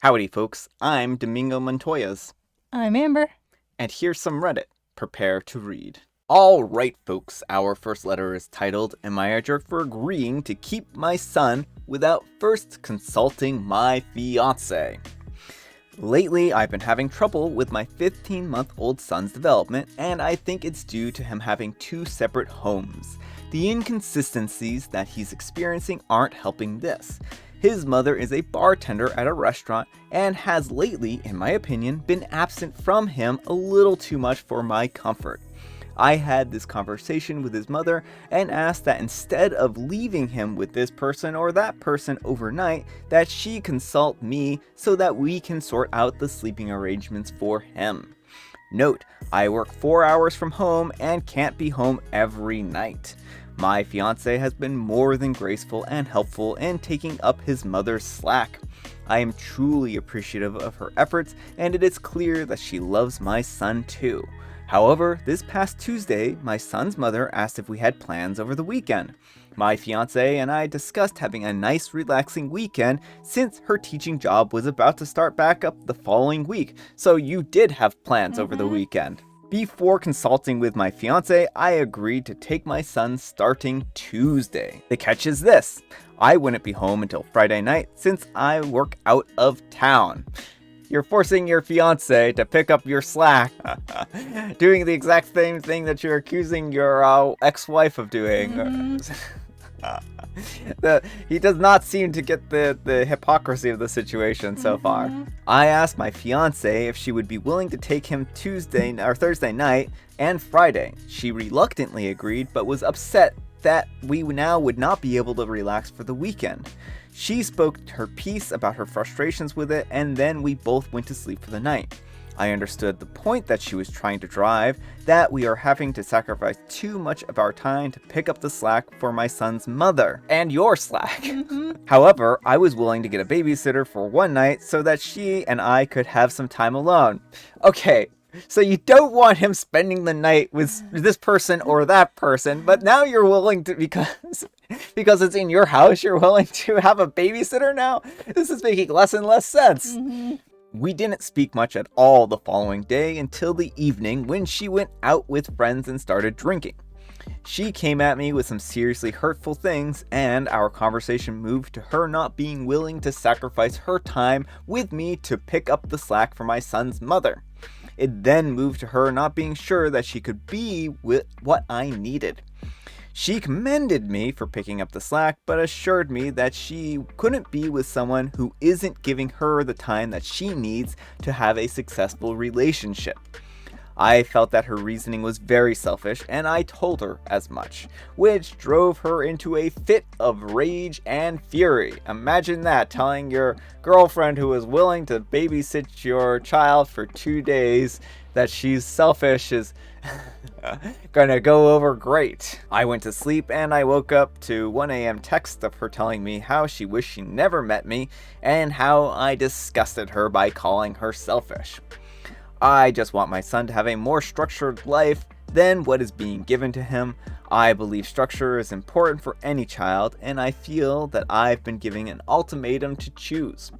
Howdy, folks. I'm Domingo Montoyas. I'm Amber. And here's some Reddit. Prepare to read. All right, folks. Our first letter is titled, Am I a jerk for agreeing to keep my son without first consulting my fiancé? Lately, I've been having trouble with my 15-month-old son's development, and I think it's due to him having two separate homes. The inconsistencies that he's experiencing aren't helping this. His mother is a bartender at a restaurant and has lately, in my opinion, been absent from him a little too much for my comfort. I had this conversation with his mother and asked that instead of leaving him with this person or that person overnight, that she consult me so that we can sort out the sleeping arrangements for him. Note, I work 4 hours from home and can't be home every night. My fiancé has been more than graceful and helpful in taking up his mother's slack. I am truly appreciative of her efforts, and it is clear that she loves my son too. However, this past Tuesday, my son's mother asked if we had plans over the weekend. My fiancé and I discussed having a nice relaxing weekend since her teaching job was about to start back up the following week, so you did have plans over the weekend. Before consulting with my fiancé, I agreed to take my son starting Tuesday. The catch is this: I wouldn't be home until Friday night since I work out of town. You're forcing your fiancé to pick up your slack, doing the exact same thing that you're accusing your ex-wife of doing. He does not seem to get the hypocrisy of the situation so far. I asked my fiancé if she would be willing to take him Tuesday or Thursday night and Friday. She reluctantly agreed, but was upset that we now would not be able to relax for the weekend. She spoke her piece about her frustrations with it, and then we both went to sleep for the night. I understood the point that she was trying to drive, that we are having to sacrifice too much of our time to pick up the slack for my son's mother, and your slack. However, I was willing to get a babysitter for one night so that she and I could have some time alone. Okay, so you don't want him spending the night with this person or that person, but now you're willing to, because it's in your house, you're willing to have a babysitter now? This is making less and less sense. We didn't speak much at all the following day until the evening when she went out with friends and started drinking. She came at me with some seriously hurtful things, and our conversation moved to her not being willing to sacrifice her time with me to pick up the slack for my son's mother. It then moved to her not being sure that she could be with what I needed. She commended me for picking up the slack, but assured me that she couldn't be with someone who isn't giving her the time that she needs to have a successful relationship. I felt that her reasoning was very selfish, and I told her as much, which drove her into a fit of rage and fury. Imagine that, telling your girlfriend who is willing to babysit your child for 2 days that she's selfish is gonna go over great. I went to sleep and I woke up to 1 a.m. text of her telling me how she wished she never met me and how I disgusted her by calling her selfish. I just want my son to have a more structured life than what is being given to him. I believe structure is important for any child, and I feel that I've been giving an ultimatum to choose.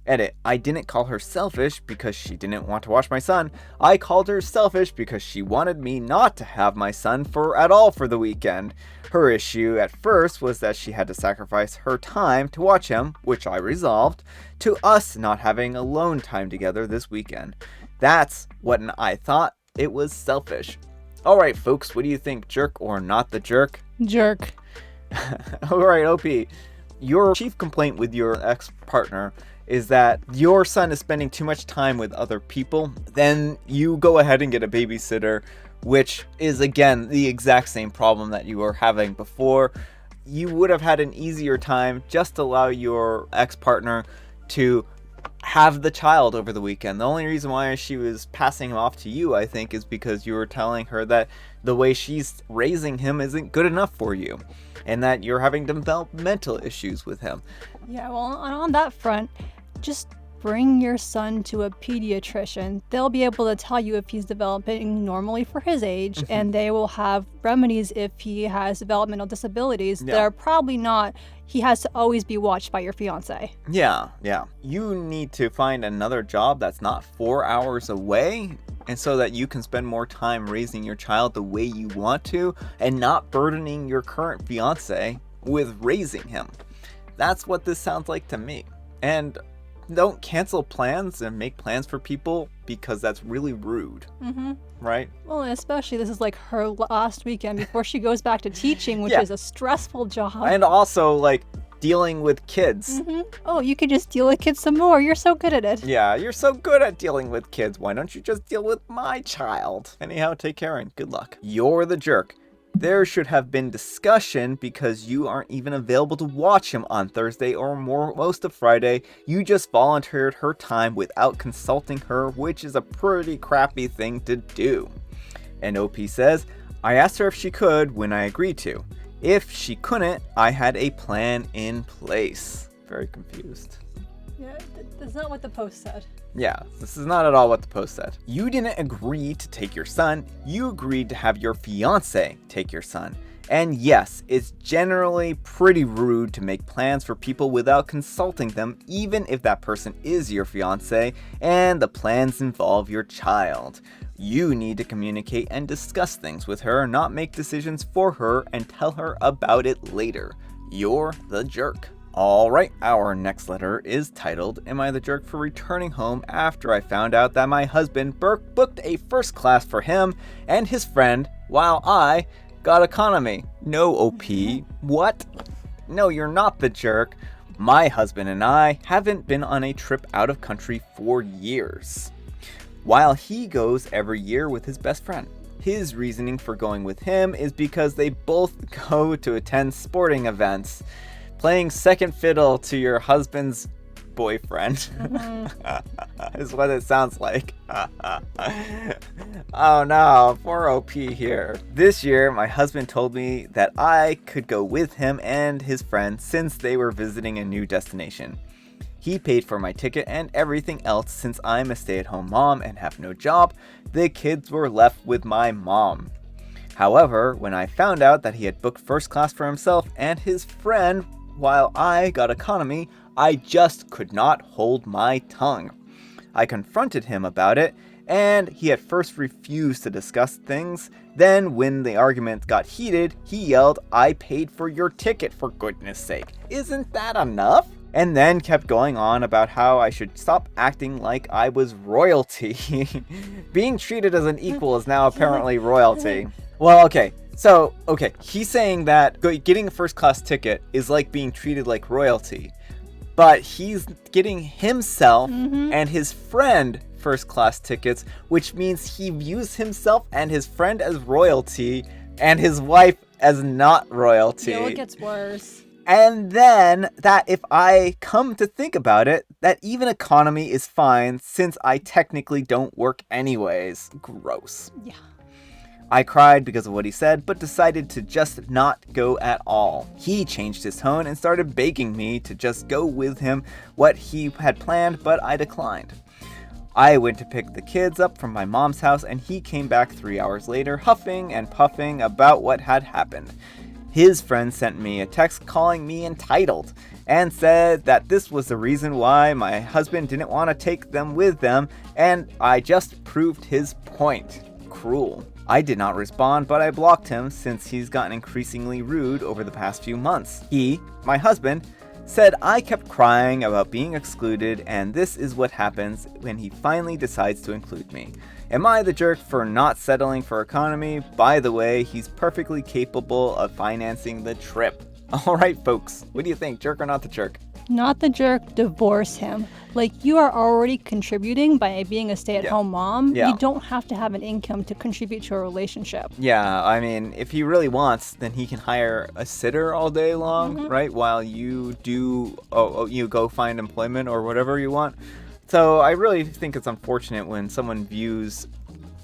Edit, I didn't call her selfish because she didn't want to watch my son. I called her selfish because she wanted me not to have my son at all for the weekend. Her issue at first was that she had to sacrifice her time to watch him, which I resolved, to us not having alone time together this weekend. That's what I thought. It was selfish. Alright, folks, what do you think? Jerk or not the jerk? Jerk. Alright, OP. Your chief complaint with your ex-partner is that your son is spending too much time with other people. Then you go ahead and get a babysitter, which is, again, the exact same problem that you were having before. You would have had an easier time. Just allow your ex-partner to have the child over the weekend. The only reason why she was passing him off to you, I think, is because you were telling her that the way she's raising him isn't good enough for you, and that you're having developmental issues with him. Yeah, well, on that front, just bring your son to a pediatrician. They'll be able to tell you if he's developing normally for his age, and they will have remedies if he has developmental disabilities that are probably not. He has to always be watched by your fiance. Yeah. You need to find another job that's not 4 hours away, and so that you can spend more time raising your child the way you want to and not burdening your current fiance with raising him. That's what this sounds like to me. And don't cancel plans and make plans for people, because that's really rude. Right? Well, and especially this is like her last weekend before she goes back to teaching, which is a stressful job. And also, like, dealing with kids. Oh, you could just deal with kids some more. You're so good at it. Yeah, you're so good at dealing with kids. Why don't you just deal with my child? Anyhow, take care and good luck. You're the jerk. There should have been discussion, because you aren't even available to watch him on Thursday or most of Friday. You just volunteered her time without consulting her, which is a pretty crappy thing to do. And OP says, I asked her if she could when I agreed to. If she couldn't, I had a plan in place. Very confused. Yeah, that's not what the post said. Yeah, this is not at all what the post said. You didn't agree to take your son. You agreed to have your fiancé take your son. And yes, it's generally pretty rude to make plans for people without consulting them, even if that person is your fiancé and the plans involve your child. You need to communicate and discuss things with her, not make decisions for her and tell her about it later. You're the jerk. Alright, our next letter is titled, Am I the Jerk for Returning Home After I Found Out That My Husband Burke booked a first class for him and his friend while I got economy? No, OP. What? No, you're not the jerk. My husband and I haven't been on a trip out of country for years, while he goes every year with his best friend. His reasoning for going with him is because they both go to attend sporting events. Playing second fiddle to your husband's boyfriend is what it sounds like. Oh no, poor OP here. This year, my husband told me that I could go with him and his friend since they were visiting a new destination. He paid for my ticket and everything else. Since I'm a stay-at-home mom and have no job, the kids were left with my mom. However, when I found out that he had booked first class for himself and his friend while I got economy, I just could not hold my tongue. I confronted him about it, and he at first refused to discuss things. Then, when the argument got heated, he yelled, I paid for your ticket, for goodness sake. Isn't that enough? And then kept going on about how I should stop acting like I was royalty. Being treated as an equal is now apparently royalty. Well, okay. So, he's saying that getting a first class ticket is like being treated like royalty, but he's getting himself and his friend first class tickets, which means he views himself and his friend as royalty and his wife as not royalty. Yeah, it gets worse. And then that if I come to think about it, that even economy is fine since I technically don't work anyways. Gross. Yeah. I cried because of what he said, but decided to just not go at all. He changed his tone and started begging me to just go with him what he had planned, but I declined. I went to pick the kids up from my mom's house, and he came back 3 hours later, huffing and puffing about what had happened. His friend sent me a text calling me entitled and said that this was the reason why my husband didn't want to take them with them, and I just proved his point. Cruel. I did not respond, but I blocked him since he's gotten increasingly rude over the past few months. He, my husband, said I kept crying about being excluded, and this is what happens when he finally decides to include me. Am I the jerk for not settling for economy? By the way, he's perfectly capable of financing the trip. Alright folks, what do you think? Jerk or not the jerk? Not the jerk, divorce him. Like, you are already contributing by being a stay-at-home mom. Yeah. You don't have to have an income to contribute to a relationship. Yeah, I mean, if he really wants, then he can hire a sitter all day long, right? While you do, you go find employment or whatever you want. So I really think it's unfortunate when someone views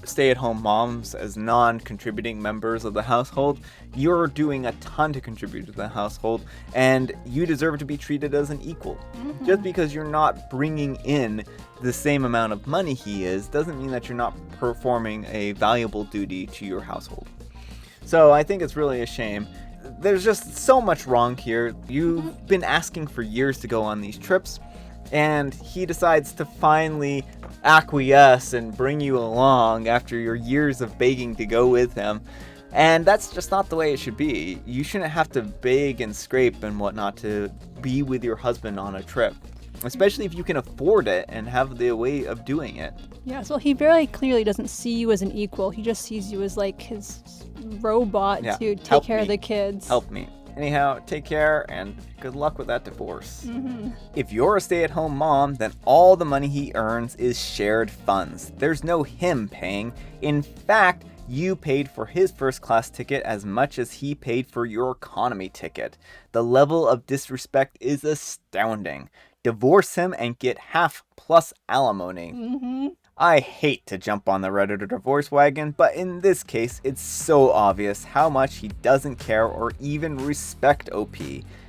stay-at-home moms, as non-contributing members of the household, you're doing a ton to contribute to the household, and you deserve to be treated as an equal. Just because you're not bringing in the same amount of money he is doesn't mean that you're not performing a valuable duty to your household. So I think it's really a shame. There's just so much wrong here. You've been asking for years to go on these trips, and he decides to finally acquiesce and bring you along after your years of begging to go with him. And that's just not the way it should be. You shouldn't have to beg and scrape and whatnot to be with your husband on a trip, especially if you can afford it and have the way of doing it. Yeah, so he very clearly doesn't see you as an equal. He just sees you as like his robot to take care of the kids. Help me. Anyhow, take care and good luck with that divorce. If you're a stay-at-home mom, then all the money he earns is shared funds. There's no him paying. In fact, you paid for his first-class ticket as much as he paid for your economy ticket. The level of disrespect is astounding. Divorce him and get half plus alimony. I hate to jump on the Redditor divorce wagon, but in this case, it's so obvious how much he doesn't care or even respect OP.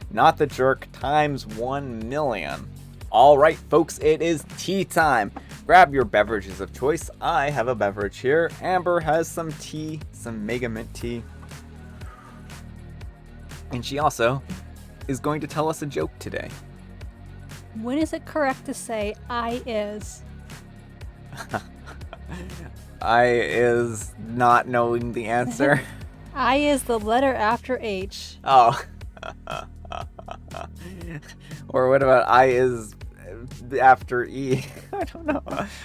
Not the jerk times 1,000,000. Alright folks, it is tea time. Grab your beverages of choice. I have a beverage here. Amber has some tea, some Mega Mint tea. And she also is going to tell us a joke today. When is it correct to say I is? I is not knowing the answer. I is the letter after H. Oh. Or what about I is after E? I don't know.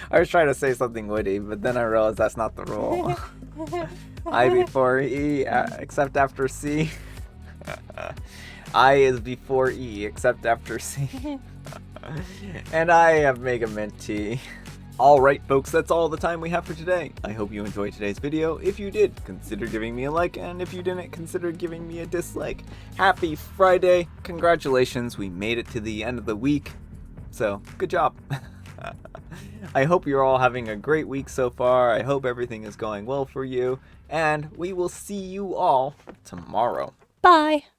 I was trying to say something witty, but then I realized that's not the rule. I before E, except after C. I is before E, except after C. And I have Mega Mint tea. Alright folks, that's all the time we have for today. I hope you enjoyed today's video. If you did, consider giving me a like, and if you didn't, consider giving me a dislike. Happy Friday. Congratulations, we made it to the end of the week. So, good job. I hope you're all having a great week so far. I hope everything is going well for you, and we will see you all tomorrow. Bye.